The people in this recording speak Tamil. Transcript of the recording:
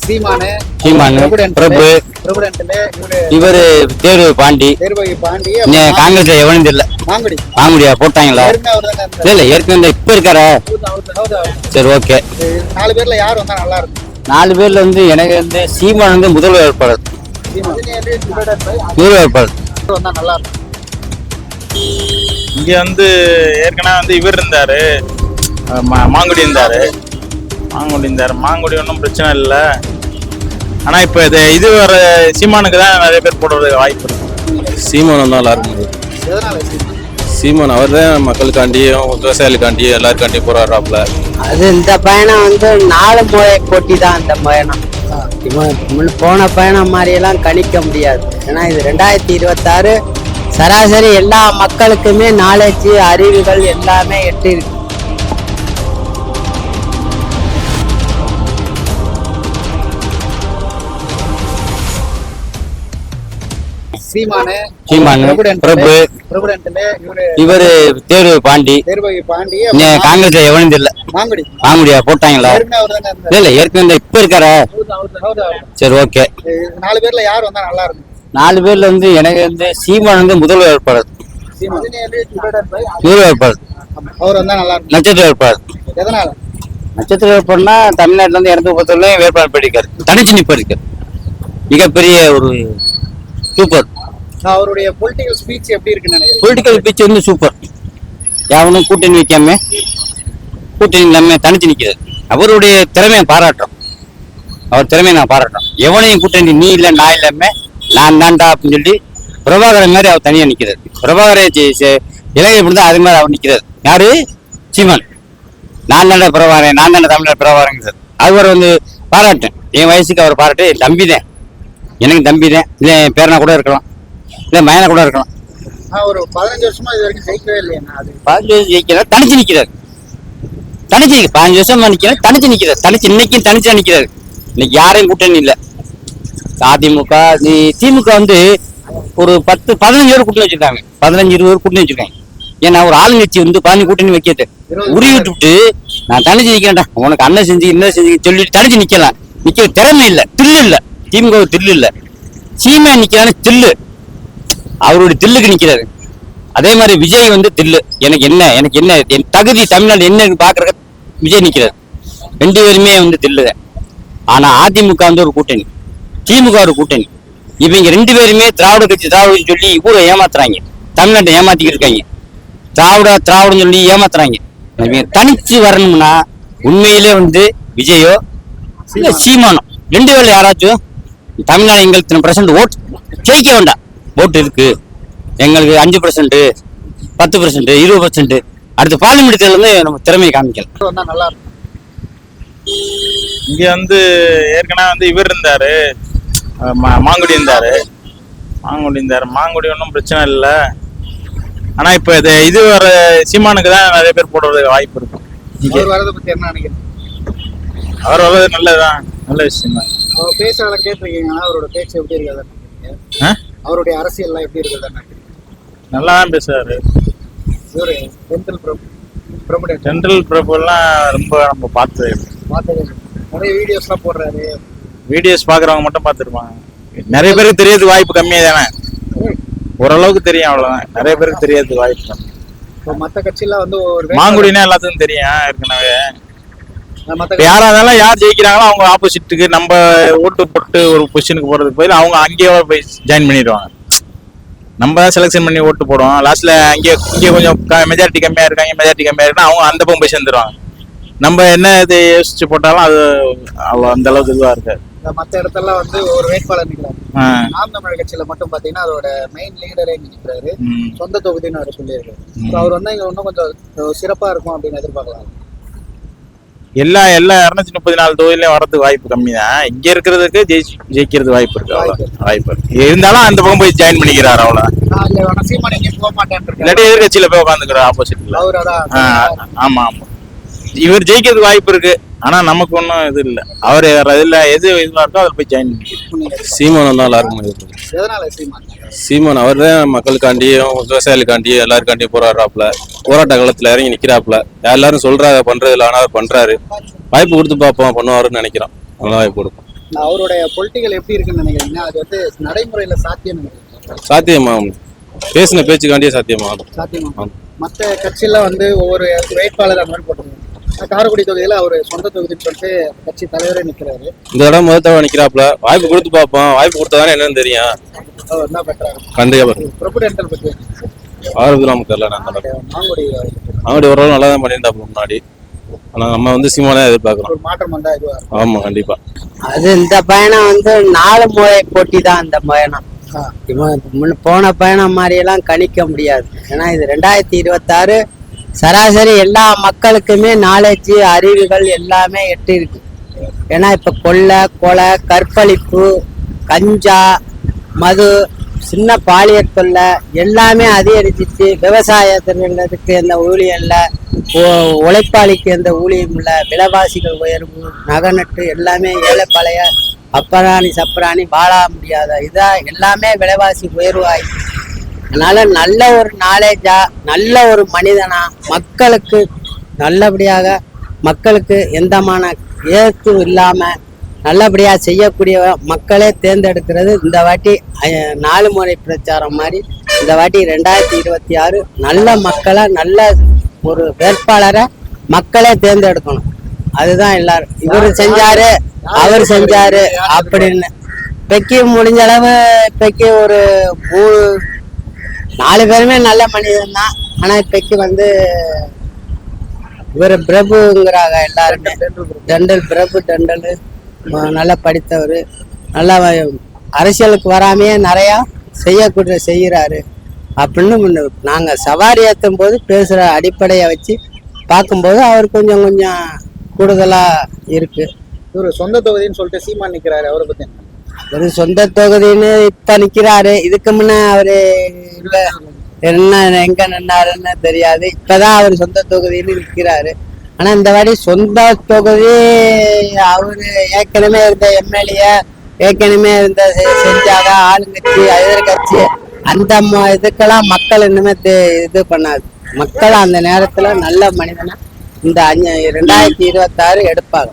சீமானு பிரபு இவரு தேர்வு பாண்டி காங்கிரஸ்ல எவனும் தெரியல. மாங்குடியா போட்டாங்களா? இல்ல ஏற்கனவே இப்ப இருக்காரா? சரி ஓகே. 4 பேர்ல யார் வந்தா நல்லா இருக்கும்? 4 பேர்ல வந்து எனக்கு வந்து சீமான் வந்து முதல் வேட்பாளர். வந்தா நல்லா இருக்கும். இங்க வந்து ஏற்கனவே வந்து இவர் இருந்தாரு, மாங்குடி இருந்தாரு. மாங்குடி ஒன்றும் பிரச்சனை இல்லை. ஆனா இப்ப இது வர சீமானுக்கு தான் நிறைய பேர் போடுறதுக்கு வாய்ப்பு இருக்கு. சீமான் வந்தா நல்லா இருக்கும். சீமான் அவர் தான் மக்களுக்காண்டியும் விவசாயிகளுக்காண்டியும் எல்லாருக்காண்டியும் போராடுறாப்புல. அது இந்த பயணம் வந்து 4 முறை போட்டி தான். இந்த பயணம் போன பயணம் மாதிரி எல்லாம் கணிக்க முடியாது. ஏன்னா இது 2026 சராசரி எல்லா மக்களுக்குமே நாலேஜ் அறிவுகள் எல்லாமே எட்டு இருக்கு. பிரபு இவரு தேர்வு பாண்டி காங்கிரஸ்ல எவனும் தெரியல. மாங்குடியா போட்டாங்களா? இல்ல ஏற்கனவே இப்ப இருக்காரா? சரி ஓகே. 4 பேர்ல யார் வந்தா நல்லா இருக்கும்? 4 பேர்ல வந்து எனக்கு வந்து சீமான் வந்து முதல் வேட்பாளர். அவர் வந்தா நல்லா இருக்கும். நட்சத்திர வேட்பாளர். எதனால நட்சத்திர வேட்பாளர்னா தமிழ்நாட்டுல இருந்து இடத்துக்கு பொறுத்தவரையும் வேட்பாளர் போயிருக்காரு. தனிச்சு நிப்ப இருக்கு. மிகப்பெரிய ஒரு சூப்பர். அவருடைய பொலிட்டிக்கல் ஸ்பீச் எப்படி இருக்குன்னு நினைக்கிறேன். பொலிட்டிக்கல் ஸ்பீச் வந்து சூப்பர். யாவனும் கூட்டணி வைக்காம கூட்டணி இல்லாம தனிச்சு நிக்கிறது. அவருடைய திறமையை பாராட்டுறோம். அவர் திறமையை நான் பாராட்டுறோம். எவனையும் கூட்டணி நீ இல்லை நான் இல்லாம நான் தான்டா அப்படின்னு சொல்லி பிரபாகரன் மாதிரி அவர் தனியா நிக்கிறார். பிரபாகர இளைஞர் இப்படிதான் அது மாதிரி அவர் நிக்கிறார். யாரு? சீமான். நான் தாண்டா பிரபாகரன், நான் தாண்டா தமிழ்நாடு பிரபாகரன். அவர் வந்து பாராட்டேன். என் வயசுக்கு அவர் பாராட்டு. என் தம்பி தான், எனக்கு தம்பி தான். இல்லை என் பேரனா கூட இருக்கலாம், இல்லை மயனா கூட இருக்கலாம். ஒரு 15 வருஷமா இது வரைக்கும் ஜெயிக்கவே இல்லையா? 15 வருஷம் ஜெயிக்கிறார். தனிச்சு நிக்கிறார். 15 வருஷமா நிக்கிறார். தனிச்சு நிக்கிறார். இன்னைக்கும் தனிச்சா நிக்கிறாரு. இன்னைக்கு யாரையும் கூட்டணி இல்லை. அதிமுக திமுக வந்து ஒரு 10-15 பேர் கூட்டணி வச்சிருக்காங்க. 15-20 பேர் கூட்டணி வச்சிருக்காங்க. ஏன்னா ஒரு ஆளுங்கட்சி வந்து 15 கூட்டணி வைக்கிறது உருவி விட்டுவிட்டு நான் தனிச்சு நிக்கிறேன்டா, உனக்கு அண்ணன் செஞ்சு என்ன செஞ்சு சொல்லிட்டு தனிச்சு நிக்கலாம். நிக்கிற திறமை இல்லை, தில்லு இல்லை. திமுக தில்லு இல்லை. சீமா நிக்கிறான்னு தில்லு. அவருடைய தில்லுக்கு நிக்கிறாரு. அதே மாதிரி விஜய் வந்து தில்லு. எனக்கு என்ன என் தகுதி தமிழ்நாடு என்ன பாக்குற விஜய் நிக்கிறாரு. 2 பேருமே வந்து தில்லுதான். ஆனா அதிமுக வந்து ஒரு கூட்டணி, திமுக ஒரு கூட்டணி. இவங்க 2 பேருமே திராவிட கட்சி சொல்லி ஊரை ஏமாத்துறாங்க. தமிழ்நாட்டை ஏமாத்திக்கிட்டு இருக்காங்க. திராவிடம் சொல்லி ஏமாத்துறாங்க. தனிச்சு வரணும்னா உண்மையிலே வந்து விஜயோ இல்ல சீமானோ 2 பேர்ல யாராச்சும் தமிழ்நாடு எங்களுக்கு 10% ஓட்டு ஜெயிக்க வேண்டாம். ஓட்டு இருக்கு எங்களுக்கு 5%, 10%, 20%. அடுத்த பார்லிமெண்ட் தேர்தல் நம்ம திறமையை காமிக்கலாம். நல்லா இருக்கும். இங்க வந்து ஏற்கனவே வந்து இவர் இருந்தாரு, மாங்குடி இருந்தாரு. மாங்குடி ஒன்றும் பிரச்சனை இல்லை. ஆனா இப்ப இது வர சீமானுக்கு தான் நிறைய பேர் போடுறதுக்கு வாய்ப்பு இருக்கும். அவர் வரதை பத்தி என்ன நினைக்கிறேன்? அவர் வர்றது நல்லதுதான், நல்ல விஷயம் தான். அவர் பேசுறத கேட்டிருக்கீங்கன்னா அவரோட பேச்சு எப்படி இருக்காது? அவருடைய அரசியல்லாம் எப்படி இருக்குதுன்னு நல்லா தான் பேசுறாரு. ஜென்ரல் பிரபுலாம் ரொம்ப நம்ம பார்த்தது நிறைய வீடியோஸ்லாம் போடுறாரு. வீடியோஸ் பாக்குறவங்க மட்டும் பார்த்துருப்பாங்க. நிறைய பேருக்கு தெரியறதுக்கு வாய்ப்பு கம்மியா தானே. ஓரளவுக்கு தெரியும், அவ்வளவுதான். நிறைய பேருக்கு தெரியறதுக்கு வாய்ப்பு கம்மி. மற்ற கட்சியெல்லாம் வந்து மாங்குடினா எல்லாத்துக்கும் தெரியும் ஏற்கனவே. யாரா இருந்தாலும் யார் ஜெயிக்கிறாங்களோ அவங்க ஆப்போசிட்டுக்கு நம்ம ஓட்டு போட்டு ஒரு பொசிஷனுக்கு போறதுக்கு போய் அவங்க அங்கேயே போய் ஜாயின் பண்ணிடுவாங்க. நம்ம தான் செலக்ஷன் பண்ணி ஓட்டு போடுவோம். லாஸ்ட்ல இங்கே கொஞ்சம் மெஜாரிட்டி கம்மியா இருக்குன்னா அவங்க அந்த பக்கம் போய் சேர்ந்துருவாங்க. நம்ம என்ன இது யோசிச்சு போட்டாலும் அது அந்த அளவுக்கு இதுவா இருக்காது. மற்ற இடத்தெல்லாம் வந்து ஒரு வேட்பாளர் நிற்கிறாரு. நாம் தமிழர் கட்சியில மட்டும் பாத்தீங்கன்னா அதோட மெயின் லீடரே நிற்கிறாரு. சொந்த தொகுதின்னு அவர் சொல்லியிருக்காரு. அவர் வந்து இங்க இன்னும் கொஞ்சம் சிறப்பா இருக்கும் அப்படின்னு எதிர்பார்க்கலாம். எல்லா 234 தொகுதியிலையும் வரதுக்கு வாய்ப்பு கம்மி தான். இங்க இருக்கிறதுக்கு ஜெயிக்கிறது வாய்ப்பு இருக்கு. இருந்தாலும் அந்த பக்கம் போய் ஜாயின் பண்ணிக்கிறாரு. அவ்வளவுதான். இல்லாட்டி எதிர்கட்சியில போய் உட்காந்துக்கிறார் ஆப்போசிட்ல. ஆமா. இவர் ஜெயிக்கிறதுக்கு வாய்ப்பு இருக்கு. ஆனா நமக்கு ஒன்றும் இது இல்லை. அவர் இதுல எது இதுவா இருக்கோ அதில் போய் ஜாயின் பண்ணிக்கிறார். சீமான் வந்தா எல்லாருக்கும். சீமான் அவர் தான் மக்களுக்காண்டியும் விவசாயிகளுக்காண்டியும் எல்லாருக்காண்டியும் போராடுறாப்புல. போராட்ட காலத்துல இறங்கி நிக்கிறாப்புல. எல்லாரும் சொல்றாங்க பண்றது இல்லை, ஆனா அவர் பண்றாரு. வாய்ப்பு கொடுத்து பார்ப்போம், பண்ணுவாருன்னு நினைக்கிறோம். நல்லா வாய்ப்பு கொடுப்போம். அவருடைய பொலிட்டிக்கல் எப்படி இருக்குன்னு நினைக்கிறீங்க? அது வந்து நடைமுறையில சாத்தியம் நினைக்கிறீங்க? சாத்தியமாகும். பேசின பேச்சுக்காண்டியே சாத்தியமாகும். சாத்தியமா? மற்ற கட்சியெல்லாம் வந்து ஒவ்வொரு வேட்பாளர் அந்த மாதிரி போட்டுருக்காங்க. காரைக்குடி தொகுதியில அவர் சொந்த தொகுதின்னு சொல்லிட்டு கட்சி தலைவரே நிக்கிறாரு. இந்த தடவை முதல் தடவை நிக்கிறாப்ல. வாய்ப்பு கொடுத்து பார்ப்போம். வாய்ப்பு கொடுத்தாதானே என்னன்னு தெரியும். அவர் என்ன பண்றாரு? கண்டிப்பா பிரபு டெண்டல் பத்தி ஆரோக்கியம் நமக்கு தெரியல. நான் அவங்களுடைய ஓரளவு நல்லா தான் பண்ணியிருந்தாப்புல முன்னாடி. ஆனா நம்ம வந்து சீமானே எதிர்பார்க்கிறோம். ஒரு மாற்றம் வந்தா இதுவா? ஆமா கண்டிப்பா. அது இந்த பயணம் வந்து 4 முறை போட்டி தான் இந்த பயணம். போன பயணம் மாதிரி எல்லாம் கணிக்க முடியாது. ஏன்னா இது 2026 சராசரி எல்லா மக்களுக்குமே நாலேஜ் அறிவுகள் எல்லாமே எட்டு இருக்கு. ஏன்னா இப்ப கொலை கற்பழிப்பு கஞ்சா மது சின்ன பாலியல் தொல்லை எல்லாமே அதிகரிச்சிச்சு. விவசாயத்திற்கு எந்த ஊழியம் இல்லை, உழைப்பாளிக்கு எந்த ஊழியம் இல்லை, விலைவாசிகள் உயர்வு நகநட்டு எல்லாமே ஏழை பழைய அப்பராணி சப்பராணி வாழ முடியாத இதா எல்லாமே விலைவாசி உயர்வாகி. அதனால நல்ல ஒரு நாலேஜா நல்ல ஒரு மனிதனா மக்களுக்கு நல்லபடியாக மக்களுக்கு எந்தமான ஏற்று இல்லாம நல்லபடியா செய்யக்கூடிய மக்களே தேர்ந்தெடுக்கிறது இந்த வாட்டி 4 முறை பிரச்சாரம் மாதிரி இந்த வாட்டி 2026 நல்ல மக்களை நல்ல ஒரு வேட்பாளரை மக்களே தேர்ந்தெடுக்கணும். அதுதான் எல்லாரும் இவரு செஞ்சாரு அவர் செஞ்சாரு அப்படின்னு இப்பைக்கு முடிஞ்ச அளவு இப்பைக்கு ஒரு 4 பேருமே நல்ல மனிதன் தான். ஆனா இப்பைக்கு வந்து இவர் பிரபுங்கிறாங்க எல்லாருமே. பிரபு டெண்டல் நல்லா படித்தவர், நல்லா அரசியலுக்கு வராமையே நிறையா செய்யறாரு அப்படின்னு நாங்கள் சவாரி ஏற்றும் போது பேசுகிற அடிப்படையை வச்சு பார்க்கும்போது அவர் கொஞ்சம் கூடுதலாக இருக்கு. இவர் சொந்த தொகுதின்னு சொல்லிட்டு சீமான் நிற்கிறாரு, அவரை பற்றி ஒரு சொந்த தொகுதின்னு இப்போ நிற்கிறாரு. இதுக்கு முன்னே அவரு இல்லை என்ன எங்க நின்னாருன்னு தெரியாது. இப்பதான் அவர் சொந்த தொகுதின்னு நிற்கிறாரு. ஆனா இந்த வாட்டி சொந்த தொகுதி அவரு ஏற்கனவே இருந்த எம்எல்ஏ ஏற்கனவே இருந்த செஞ்சாக ஆளுங்கட்சி எதிர்கட்சி அந்த இதுக்கெல்லாம் மக்கள் இன்னுமே இது பண்ணாது. மக்கள் அந்த நேரத்துல நல்ல மனிதனா இந்த 2026 எடுப்பாங்க.